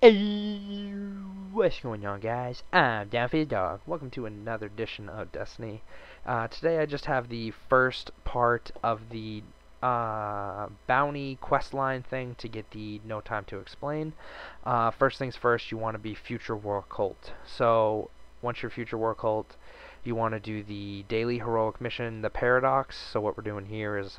Hey, what's going on, guys? I'm Downfeed the Dog. Welcome to another edition of Destiny. Today I just have the first part of the bounty questline thing to get the No Time to Explain. First things first, you want to be Future War Cult. So once you're Future War Cult, you want to do the daily heroic mission, the Paradox. So what we're doing here is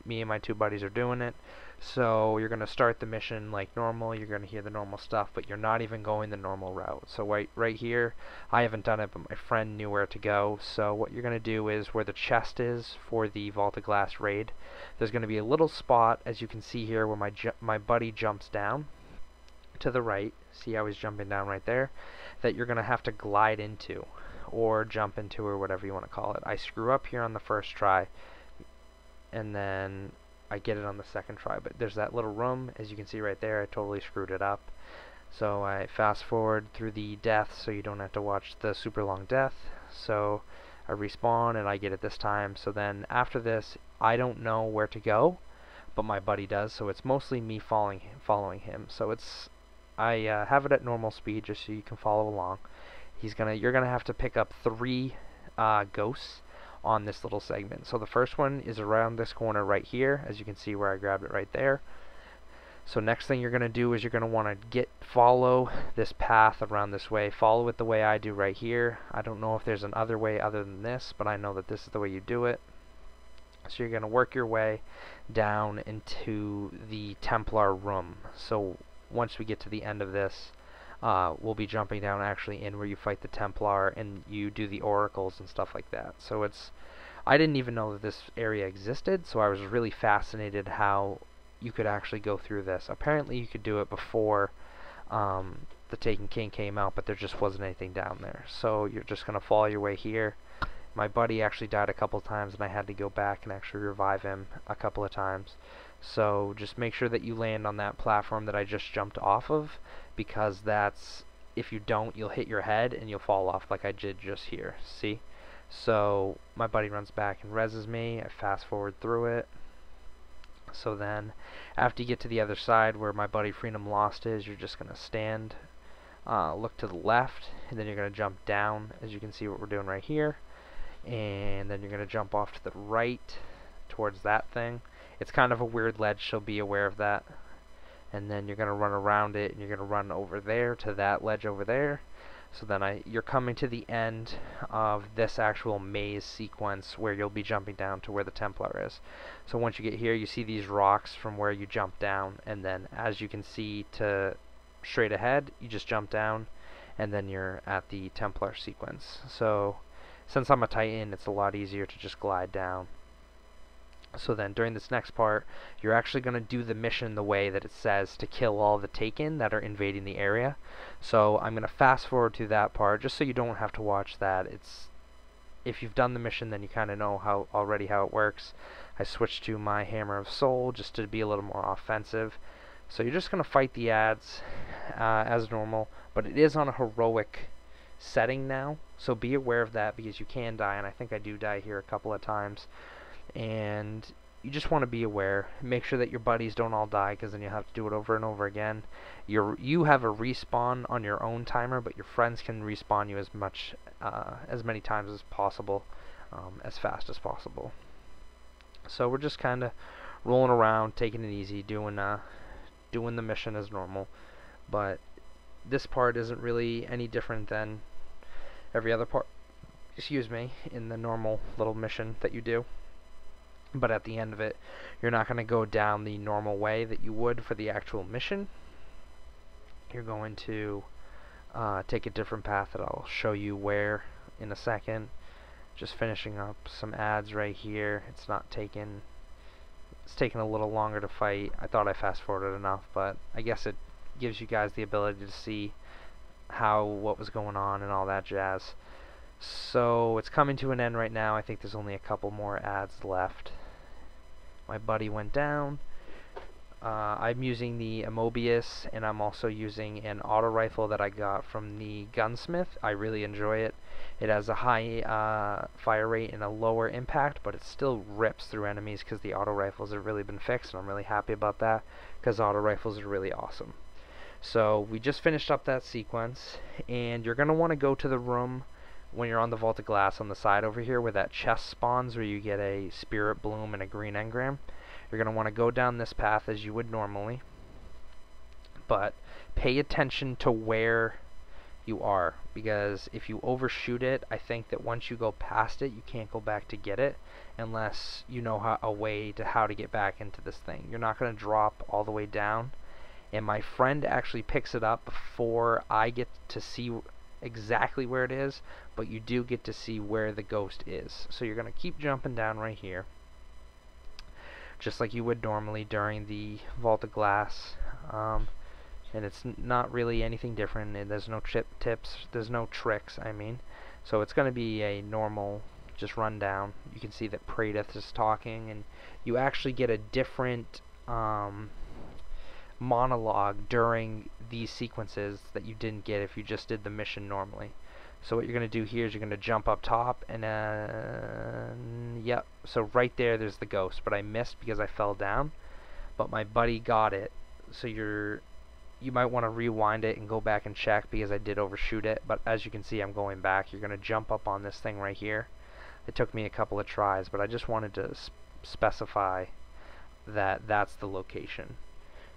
me and my two buddies are doing it. So you're going to start the mission like normal, you're going to hear the normal stuff, but you're not even going the normal route. So right here, I haven't done it, but my friend knew where to go. So what you're going to do is where the chest is for the Vault of Glass raid, there's going to be a little spot, as you can see here, where my buddy jumps down to the right. See how he's jumping down right there? That you're going to have to glide into, or jump into, or whatever you want to call it. I screw up here on the first try, and then I get it on the second try, but there's that little room, as you can see right there. I totally screwed it up. So I fast forward through the death so you don't have to watch the super long death. So I respawn and I get it this time. So then after this, I don't know where to go, but my buddy does, so it's mostly me following him. So I have it at normal speed just so you can follow along. You're gonna have to pick up 3 ghosts on this little segment. So the first one is around this corner right here, as you can see where I grabbed it right there. So next thing you're going to do is you're going to want to follow this path around this way. Follow it the way I do right here. I don't know if there's another way other than this, but I know that this is the way you do it. So you're going to work your way down into the Templar room. So once we get to the end of this, we'll be jumping down actually in where you fight the Templar and you do the oracles and stuff like that. So I didn't even know that this area existed, so I was really fascinated how you could actually go through this. Apparently you could do it before the Taken King came out, but there just wasn't anything down there. So you're just going to follow your way here. My buddy actually died a couple times and I had to go back and actually revive him a couple of times. So just make sure that you land on that platform that I just jumped off of, because if you don't, you'll hit your head and you'll fall off like I did just here. See? So my buddy runs back and reses me. I fast forward through it. So then after you get to the other side where my buddy Freedom Lost is, you're just going to stand, look to the left, and then you're going to jump down, as you can see what we're doing right here. And then you're going to jump off to the right towards that thing. It's kind of a weird ledge, so be aware of that. And then you're going to run around it, and you're going to run over there to that ledge over there. So then you're coming to the end of this actual maze sequence where you'll be jumping down to where the Templar is. So once you get here, you see these rocks from where you jump down, and then as you can see to straight ahead, you just jump down, and then you're at the Templar sequence. So since I'm a Titan, it's a lot easier to just glide down. So then during this next part, you're actually going to do the mission the way that it says, to kill all the Taken that are invading the area. So I'm going to fast forward to that part just so you don't have to watch that. If you've done the mission, then you kind of know already how it works. I switched to my Hammer of Soul just to be a little more offensive. So you're just going to fight the ads as normal, but it is on a heroic setting now. So be aware of that, because you can die, and I think I do die here a couple of times. And you just want to be aware. Make sure that your buddies don't all die, because then you'll have to do it over and over again. You have a respawn on your own timer, but your friends can respawn you as many times as possible, as fast as possible. So we're just kind of rolling around, taking it easy, doing the mission as normal. But this part isn't really any different than every other part, in the normal little mission that you do. But at the end of it, you're not going to go down the normal way that you would for the actual mission. You're going to take a different path that I'll show you where in a second. Just finishing up some ads right here. It's taking a little longer to fight. I thought I fast forwarded enough, but I guess it gives you guys the ability to see what was going on and all that jazz. So it's coming to an end right now. I think there's only a couple more ads left. My buddy went down. I'm using the Amobius, and I'm also using an auto rifle that I got from the gunsmith. I really enjoy it. It has a high fire rate and a lower impact, but it still rips through enemies because the auto rifles have really been fixed, and I'm really happy about that, because auto rifles are really awesome. So we just finished up that sequence, and you're going to want to go to the room when you're on the Vault of Glass on the side over here where that chest spawns, where you get a Spirit Bloom and a green engram. You're going to want to go down this path as you would normally, but pay attention to where you are, because if you overshoot it, I think that once you go past it, you can't go back to get it unless you know a way to how to get back into this thing. You're not going to drop all the way down, and my friend actually picks it up before I get to see exactly where it is, but you do get to see where the ghost is. So you're going to keep jumping down right here, just like you would normally during the Vault of Glass. And it's not really anything different, and there's no there's no tricks, I mean. So it's going to be a normal, just rundown. You can see that Praedyth is talking, and you actually get a different monologue during these sequences that you didn't get if you just did the mission normally. So what you're going to do here is you're going to jump up top, and yep, so right there's the ghost, but I missed because I fell down, but my buddy got it. So you might want to rewind it and go back and check, because I did overshoot it, but as you can see, I'm going back. You're going to jump up on this thing right here. It took me a couple of tries, but I just wanted to specify that that's the location.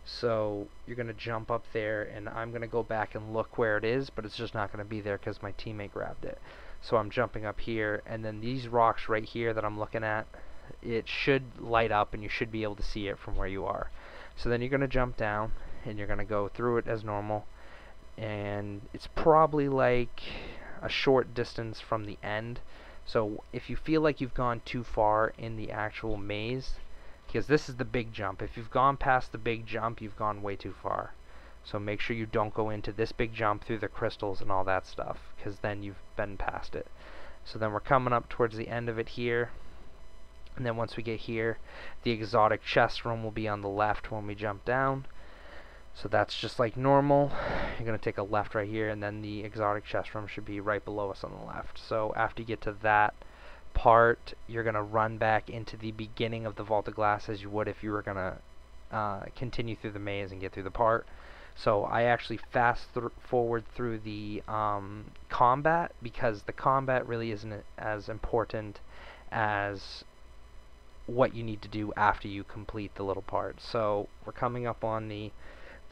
So you're going to jump up there, and I'm going to go back and look where it is, but it's just not going to be there because my teammate grabbed it. So I'm jumping up here, and then these rocks right here that I'm looking at, it should light up and you should be able to see it from where you are. So then you're going to jump down, and you're going to go through it as normal, and it's probably like a short distance from the end. So if you feel like you've gone too far in the actual maze, because this is the big jump, if you've gone past the big jump, you've gone way too far. So make sure you don't go into this big jump through the crystals and all that stuff, because then you've been past it. So then we're coming up towards the end of it here, and then once we get here, the exotic chest room will be on the left when we jump down. So that's just like normal. You're going to take a left right here, and then the exotic chest room should be right below us on the left. So after you get to that part, you're going to run back into the beginning of the Vault of Glass as you would if you were going to continue through the maze and get through the part. So I actually fast forward through the combat, because the combat really isn't as important as what you need to do after you complete the little part. So we're coming up on the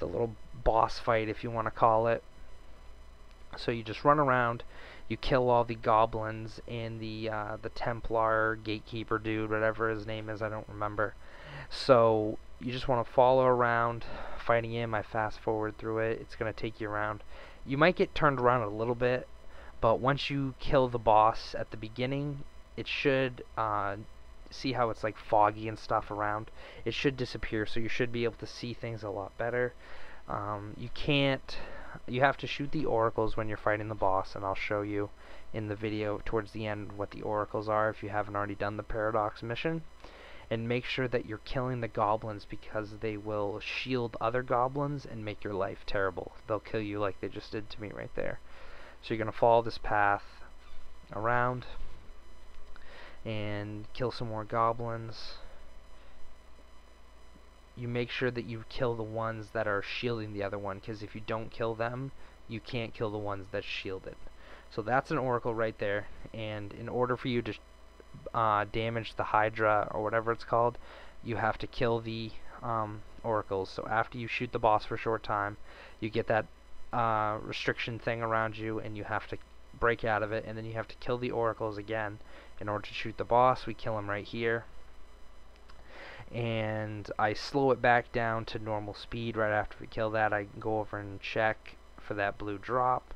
little boss fight, if you want to call it. So you just run around, you kill all the goblins and the Templar gatekeeper dude, whatever his name is, I don't remember. So you just want to follow around, fighting him. I fast forward through it. It's going to take you around. You might get turned around a little bit, but once you kill the boss at the beginning, it should see how it's like foggy and stuff around. It should disappear, so you should be able to see things a lot better. You have to shoot the oracles when you're fighting the boss, and I'll show you in the video towards the end what the oracles are if you haven't already done the Paradox mission. And make sure that you're killing the goblins, because they will shield other goblins and make your life terrible. They'll kill you like they just did to me right there. So you're going to follow this path around and kill some more goblins. You make sure that you kill the ones that are shielding the other one, because if you don't kill them, you can't kill the ones that shielded. So that's an oracle right there, and in order for you to damage the Hydra, or whatever it's called, you have to kill the oracles. So after you shoot the boss for a short time, you get that restriction thing around you, and you have to break out of it, and then you have to kill the oracles again in order to shoot the boss. We kill him right here, and I slow it back down to normal speed. Right after we kill that, I go over and check for that blue drop.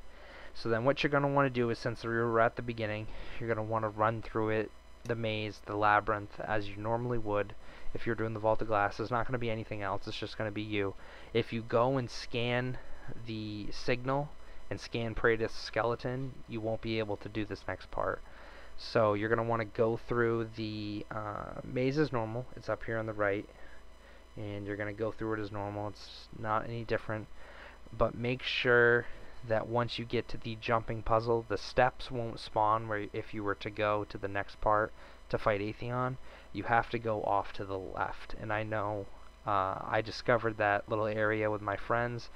So then what you're going to want to do is, since we were at the beginning, you're going to want to run through it, the maze, the labyrinth, as you normally would if you're doing the Vault of Glass. There's not going to be anything else, it's just going to be you. If you go and scan the signal and scan Praedyth's skeleton, you won't be able to do this next part. So you're going to want to go through the maze as normal. It's up here on the right, and you're going to go through it as normal. It's not any different, but make sure that once you get to the jumping puzzle, the steps won't spawn where if you were to go to the next part to fight Atheon. You have to go off to the left. And I know I discovered that little area with my friends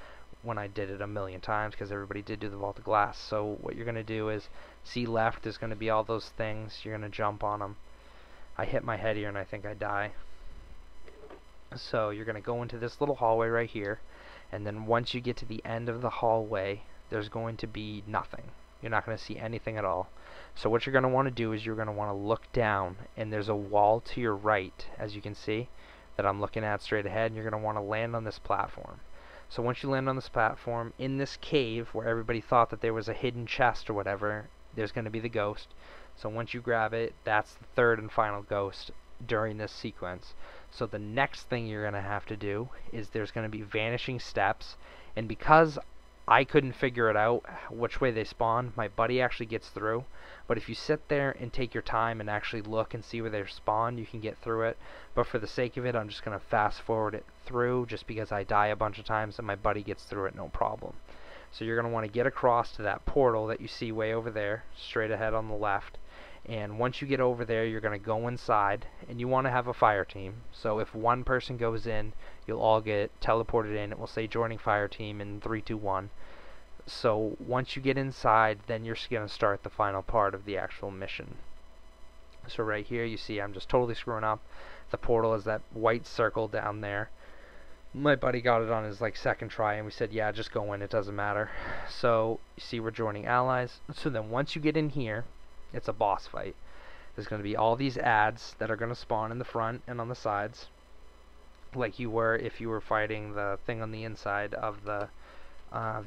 when I did it a million times, because everybody did do the vault of glass. So what you're going to do is, see left, there's going to be all those things. You're going to jump on them. I hit my head here and I think I die. So you're going to go into this little hallway right here, and then once you get to the end of the hallway, there's going to be nothing. You're not going to see anything at all. So what you're going to want to do is you're going to want to look down, and there's a wall to your right, as you can see, that I'm looking at straight ahead, and you're going to want to land on this platform. So once you land on this platform, in this cave where everybody thought that there was a hidden chest or whatever, there's going to be the ghost. So once you grab it, that's the third and final ghost during this sequence. So the next thing you're going to have to do is there's going to be vanishing steps, and because I couldn't figure it out which way they spawn, my buddy actually gets through. But if you sit there and take your time and actually look and see where they're spawned, you can get through it. But for the sake of it, I'm just going to fast forward it through, just because I die a bunch of times and my buddy gets through it no problem. So you're going to want to get across to that portal that you see way over there, straight ahead on the left. And once you get over there, you're going to go inside, and you want to have a fire team. So if one person goes in, you'll all get teleported in. It will say joining fire team in 3, 2, 1. So once you get inside, then you're going to start the final part of the actual mission. So right here, you see I'm just totally screwing up. The portal is that white circle down there. My buddy got it on his second try, and we said, yeah, just go in, it doesn't matter. So you see we're joining allies. So then once you get in here, it's a boss fight. There's going to be all these ads that are going to spawn in the front and on the sides, like you were if you were fighting the thing on the inside of the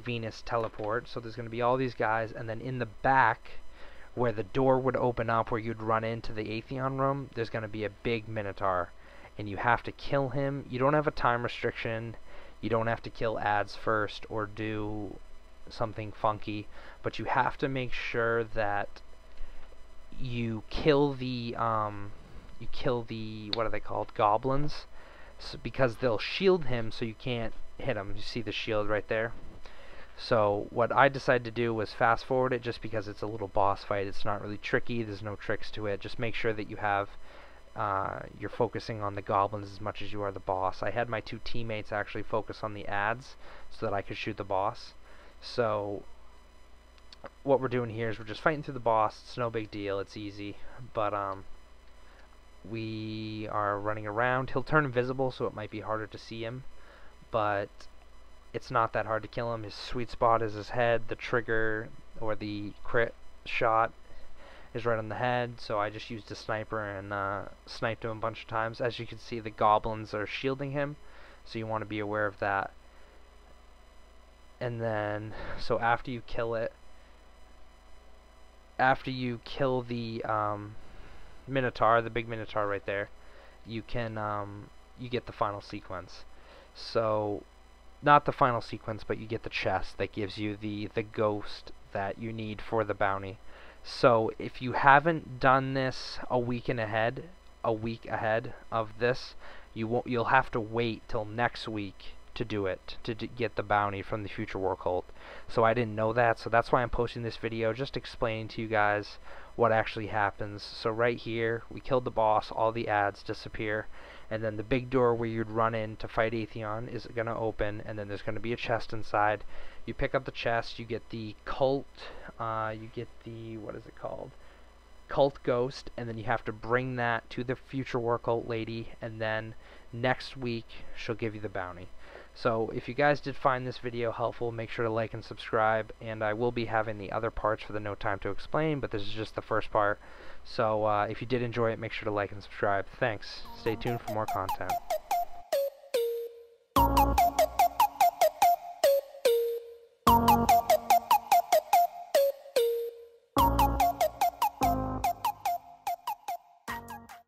Venus teleport. So there's going to be all these guys, and then in the back, where the door would open up, where you'd run into the Atheon room, there's going to be a big Minotaur, and you have to kill him. You don't have a time restriction. You don't have to kill ads first or do something funky, but you have to make sure that you kill the what are they called, goblins, because they'll shield him so you can't hit him. You see the shield right there? So what I decided to do was fast forward it, just because it's a little boss fight. It's not really tricky, there's no tricks to it. Just make sure that you have you're focusing on the goblins as much as you are the boss. I had my two teammates actually focus on the ads so that I could shoot the boss. So what we're doing here is we're just fighting through the boss. It's no big deal, it's easy, but we are running around. He'll turn invisible, so it might be harder to see him, but it's not that hard to kill him. His sweet spot is his head. The trigger, or the crit shot, is right on the head, so I just used a sniper and sniped him a bunch of times. As you can see, the goblins are shielding him, so you want to be aware of that. And then, so after you kill it, after you kill the Minotaur, the big Minotaur right there, you can you get the final sequence. So not the final sequence, but you get the chest that gives you the ghost that you need for the bounty. So if you haven't done this a week ahead of this, you'll have to wait till next week to do it, to get the bounty from the Future War Cult. So I didn't know that, so that's why I'm posting this video, just explaining to you guys what actually happens. So right here, we killed the boss, all the ads disappear, and then the big door where you'd run in to fight Atheon is going to open, and then there's going to be a chest inside. You pick up the chest, you get the cult, you get the, what is it called? Cult Ghost, and then you have to bring that to the Future War Cult lady, and then next week she'll give you the bounty. So if you guys did find this video helpful, make sure to like and subscribe, and I will be having the other parts for the No Time to Explain, but this is just the first part. So if you did enjoy it, make sure to like and subscribe. Thanks. Stay tuned for more content.